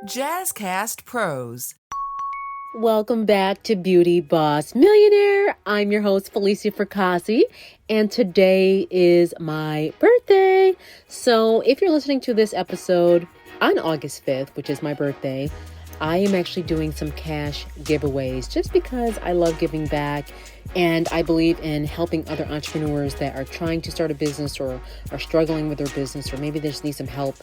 Jazzcast Pros. Welcome back to Beauty Boss Millionaire. I'm your host, Felicia Fracassi, and today is my birthday. So if you're listening to this episode on August 5th, which is my birthday, I am actually doing some cash giveaways just because I love giving back and I believe in helping other entrepreneurs that are trying to start a business or are struggling with their business, or maybe they just need some help.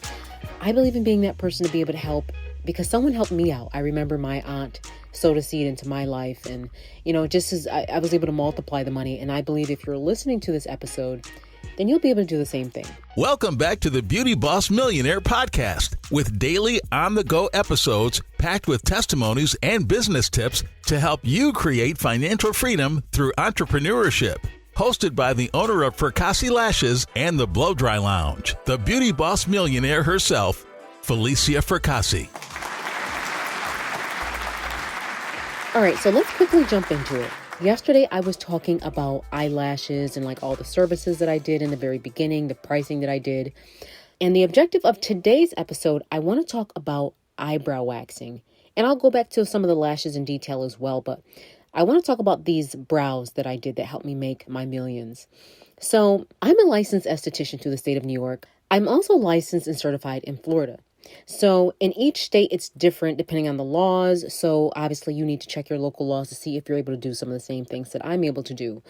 I believe in being that person to be able to help because someone helped me out. I remember my aunt sowed a seed into my life, and just as I was able to multiply the money. And I believe if you're listening to this episode, then you'll be able to do the same thing. Welcome back to the Beauty Boss Millionaire podcast with daily on-the-go episodes packed with testimonies and business tips to help you create financial freedom through entrepreneurship. Hosted by the owner of Fracassi Lashes and the Blow Dry Lounge, the Beauty Boss Millionaire herself, Felicia Fracassi. All right, so let's quickly jump into it. Yesterday, I was talking about eyelashes and all the services that I did in the very beginning, the pricing that I did. And the objective of today's episode, I want to talk about eyebrow waxing. And I'll go back to some of the lashes in detail as well, but I want to talk about these brows that I did that helped me make my millions. So I'm a licensed esthetician to the state of New York. I'm also licensed and certified in Florida. So in each state, it's different depending on the laws. So obviously you need to check your local laws to see if you're able to do some of the same things that I'm able to do.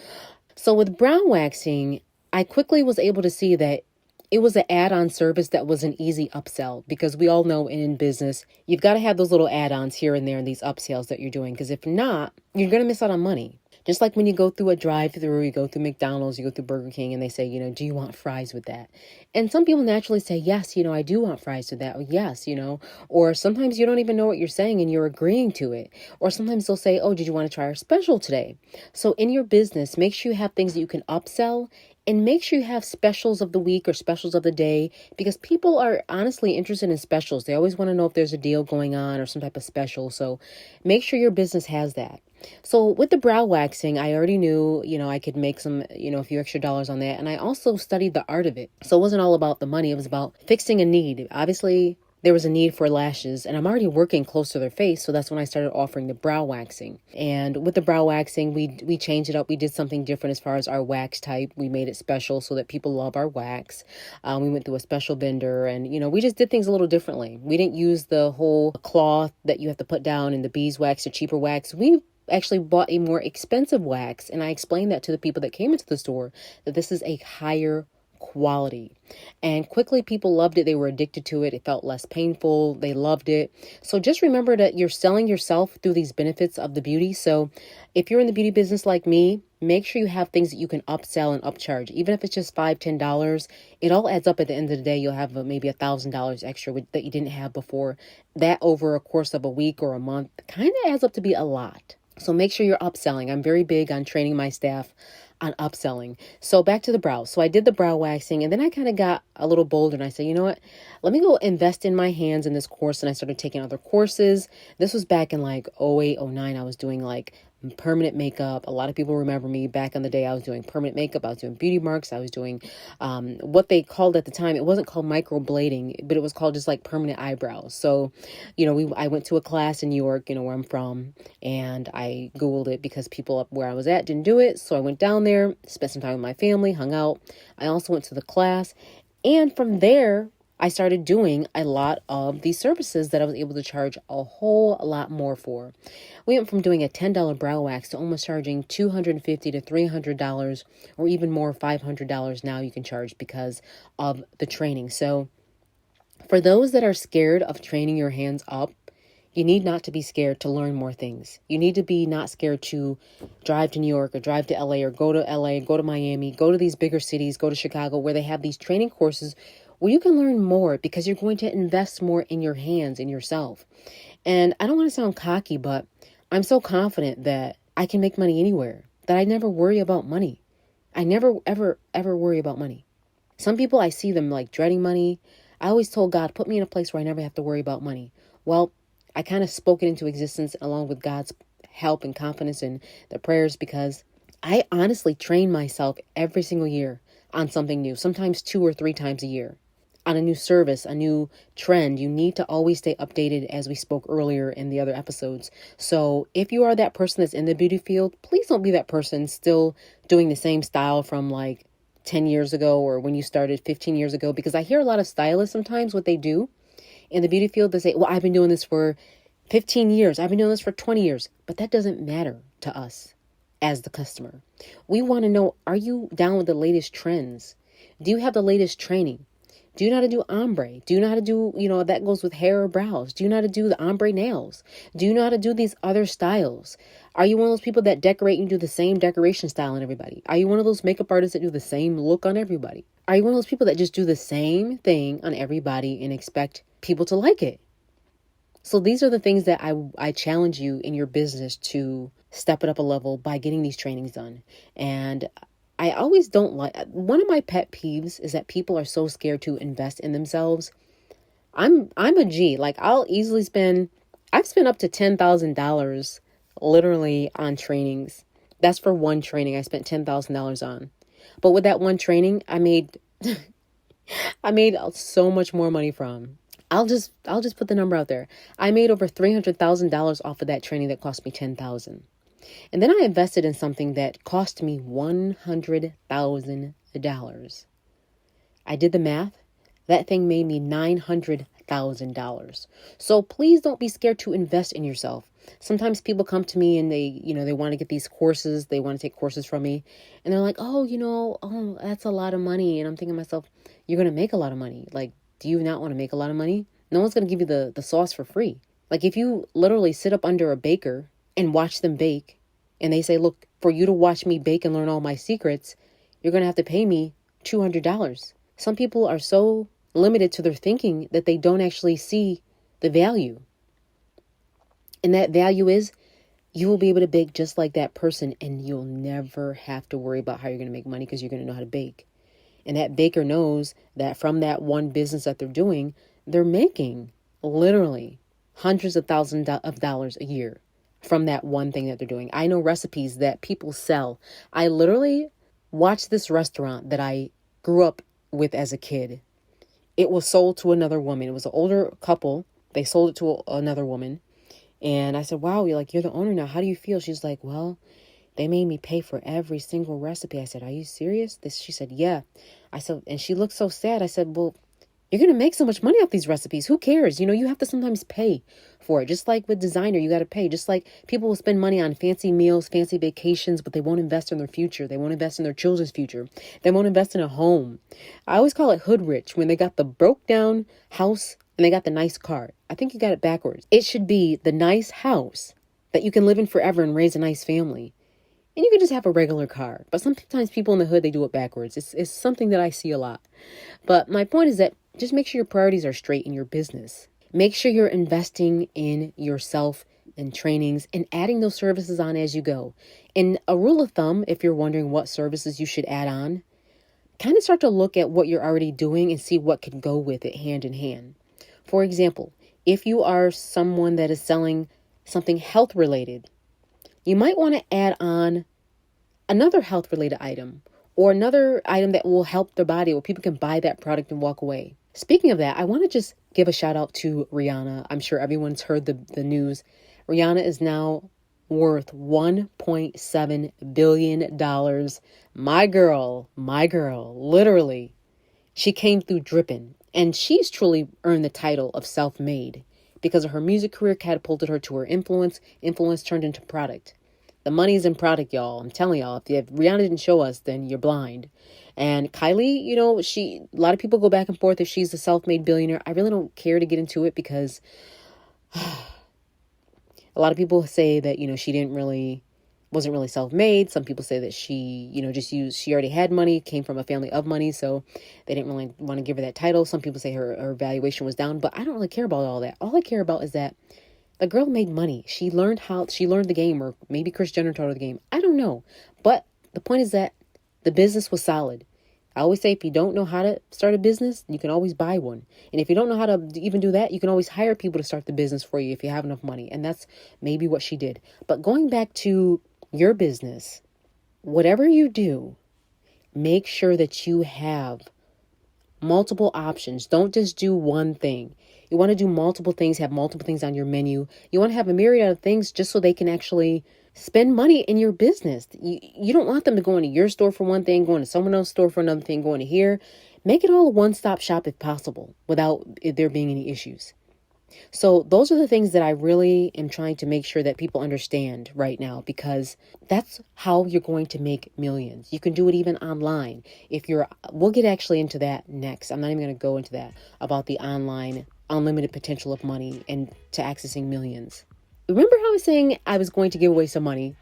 So with brow waxing, I quickly was able to see that it was an add-on service that was an easy upsell, because we all know in business, you've got to have those little add-ons here and there in these upsells that you're doing, because if not, you're going to miss out on money. Just like when you go through a drive-through, you go through McDonald's, you go through Burger King, and they say, do you want fries with that? And some people naturally say, yes, I do want fries with that. Or yes, or sometimes you don't even know what you're saying and you're agreeing to it. Or sometimes they'll say, oh, did you want to try our special today? So in your business, make sure you have things that you can upsell, and make sure you have specials of the week or specials of the day, because people are honestly interested in specials. They always want to know if there's a deal going on or some type of special. So make sure your business has that. So with the brow waxing, I already knew, I could make some, a few extra dollars on that. And I also studied the art of it. So it wasn't all about the money. It was about fixing a need. Obviously, there was a need for lashes, and I'm already working close to their face. So that's when I started offering the brow waxing. And with the brow waxing, we changed it up. We did something different as far as our wax type. We made it special so that people love our wax. We went through a special vendor, and, we just did things a little differently. We didn't use the whole cloth that you have to put down and the beeswax or cheaper wax. We actually bought a more expensive wax, and I explained that to the people that came into the store, that this is a higher quality. And quickly people loved it. They were addicted to it. It felt less painful. They loved it. So just remember that you're selling yourself through these benefits of the beauty. So if you're in the beauty business like me, make sure you have things that you can upsell and upcharge. Even if it's just $5, $10, it all adds up at the end of the day. You'll have maybe $1,000 extra that you didn't have before. That over a course of a week or a month kind of adds up to be a lot. So make sure you're upselling. I'm very big on training my staff on upselling. So back to the brows. So I did the brow waxing, and then I kind of got a little bolder, and I said, you know what? Let me go invest in my hands in this course. And I started taking other courses. This was back in 08, 09. I was doing permanent makeup. A lot of people remember me back in the day. I was doing permanent makeup. I was doing beauty marks. I was doing what they called at the time. It wasn't called microblading, but it was called just permanent eyebrows. So, I went to a class in New York, where I'm from, and I Googled it because people up where I was at didn't do it. So I went down there, spent some time with my family, hung out. I also went to the class, and from there, I started doing a lot of these services that I was able to charge a whole lot more for. We went from doing a $10 brow wax to almost charging $250 to $300, or even more, $500 now you can charge because of the training. So for those that are scared of training your hands up, you need not to be scared to learn more things. You need to be not scared to drive to New York or drive to LA or go to LA, go to Miami, go to these bigger cities, go to Chicago, where they have these training courses where you can learn more, because you're going to invest more in your hands, in yourself. And I don't want to sound cocky, but I'm so confident that I can make money anywhere, that I never worry about money. I never, ever, ever worry about money. Some people, I see them dreading money. I always told God, put me in a place where I never have to worry about money. Well, I kind of spoke it into existence along with God's help and confidence and the prayers, because I honestly train myself every single year on something new, sometimes 2 or 3 times a year. on a new service, a new trend, you need to always stay updated, as we spoke earlier in the other episodes. So if you are that person that's in the beauty field, please don't be that person still doing the same style from like 10 years ago or when you started 15 years ago, because I hear a lot of stylists sometimes what they do in the beauty field, they say, well, I've been doing this for 15 years. I've been doing this for 20 years. But that doesn't matter to us as the customer. We want to know, are you down with the latest trends? Do you have the latest training? Do you know how to do ombre? Do you know how to do, that goes with hair or brows? Do you know how to do the ombre nails? Do you know how to do these other styles? Are you one of those people that decorate and do the same decoration style on everybody? Are you one of those makeup artists that do the same look on everybody? Are you one of those people that just do the same thing on everybody and expect people to like it? So these are the things that I challenge you in your business to step it up a level by getting these trainings done. And I always don't like, one of my pet peeves is that people are so scared to invest in themselves. I'm a G. Like I've spent up to $10,000 literally on trainings. That's for one training I spent $10,000 on. But with that one training, I made so much more money from. I'll just put the number out there. I made over $300,000 off of that training that cost me $10,000. And then I invested in something that cost me $100,000. I did the math. That thing made me $900,000. So please don't be scared to invest in yourself. Sometimes people come to me and they want to get these courses. They want to take courses from me. And they're like, oh, that's a lot of money. And I'm thinking to myself, you're going to make a lot of money. Like, do you not want to make a lot of money? No one's going to give you the sauce for free. Like if you literally sit up under a baker and watch them bake, and they say, look, for you to watch me bake and learn all my secrets, you're going to have to pay me $200. Some people are so limited to their thinking that they don't actually see the value. And that value is you will be able to bake just like that person, and you'll never have to worry about how you're going to make money because you're going to know how to bake. And that baker knows that from that one business that they're doing, they're making literally hundreds of thousands of dollars a year from that one thing that they're doing. I know recipes that people sell. I literally watched this restaurant that I grew up with as a kid. It was sold to another woman. It was an older couple. They sold it to another woman. And I said, wow, you're the owner now. How do you feel? She's like, well, they made me pay for every single recipe. I said, are you serious? She said, yeah. I said, and she looked so sad. I said, well, you're going to make so much money off these recipes. Who cares? You have to sometimes pay for it. Just like with designer, you got to pay. Just like people will spend money on fancy meals, fancy vacations, but they won't invest in their future. They won't invest in their children's future. They won't invest in a home. I always call it hood rich when they got the broke down house and they got the nice car. I think you got it backwards. It should be the nice house that you can live in forever and raise a nice family. And you can just have a regular car. But sometimes people in the hood, they do it backwards. It's something that I see a lot. But my point is that just make sure your priorities are straight in your business. Make sure you're investing in yourself and trainings and adding those services on as you go. And a rule of thumb, if you're wondering what services you should add on, kind of start to look at what you're already doing and see what can go with it hand in hand. For example, if you are someone that is selling something health related, you might want to add on another health related item or another item that will help their body where people can buy that product and walk away. Speaking of that, I want to just give a shout out to Rihanna. I'm sure everyone's heard the news. Rihanna is now worth $1.7 billion. My girl, literally, she came through dripping. And she's truly earned the title of self-made because of her music career catapulted her to her influence. Influence turned into product. The money's in product, y'all. I'm telling y'all, if Rihanna didn't show us, then you're blind. And Kylie, a lot of people go back and forth if she's a self-made billionaire. I really don't care to get into it because a lot of people say that, she wasn't really self-made. Some people say that she already had money, came from a family of money, so they didn't really want to give her that title. Some people say her valuation was down, but I don't really care about all that. All I care about is that the girl made money. She learned the game, or maybe Kris Jenner taught her the game. I don't know. But the point is that the business was solid. I always say if you don't know how to start a business, you can always buy one. And if you don't know how to even do that, you can always hire people to start the business for you if you have enough money. And that's maybe what she did. But going back to your business, whatever you do, make sure that you have multiple options. Don't just do one thing. You want to do multiple things, have multiple things on your menu. You want to have a myriad of things just so they can actually spend money in your business. You don't want them to go into your store for one thing, going to someone else's store for another thing, going to here. Make it all a one-stop shop if possible without there being any issues. So those are the things that I really am trying to make sure that people understand right now, because that's how you're going to make millions. You can do it even online. We'll get actually into that next. I'm not even going to go into that about the online unlimited potential of money and to accessing millions. Remember how I was saying I was going to give away some money?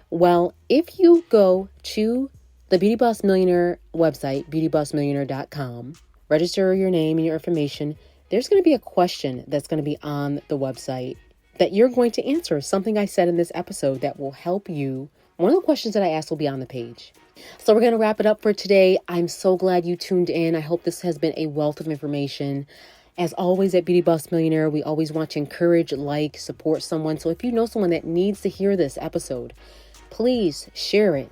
Well, if you go to the Beauty Boss Millionaire website, beautybossmillionaire.com, register your name and your information, there's going to be a question that's going to be on the website that you're going to answer. Something I said in this episode that will help you. One of the questions that I asked will be on the page. So we're going to wrap it up for today. I'm so glad you tuned in. I hope this has been a wealth of information. As always at Beauty Boss Millionaire, we always want to encourage, support someone. So if you know someone that needs to hear this episode, please share it.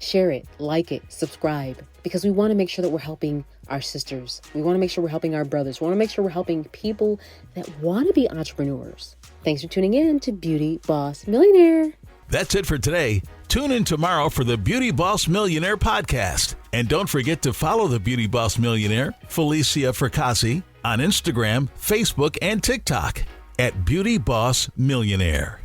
Share it, like it, subscribe, because we want to make sure that we're helping our sisters. We want to make sure we're helping our brothers. We want to make sure we're helping people that want to be entrepreneurs. Thanks for tuning in to Beauty Boss Millionaire. That's it for today. Tune in tomorrow for the Beauty Boss Millionaire podcast. And don't forget to follow the Beauty Boss Millionaire, Felicia Fracassi, on Instagram, Facebook, and TikTok at Beauty Boss Millionaire.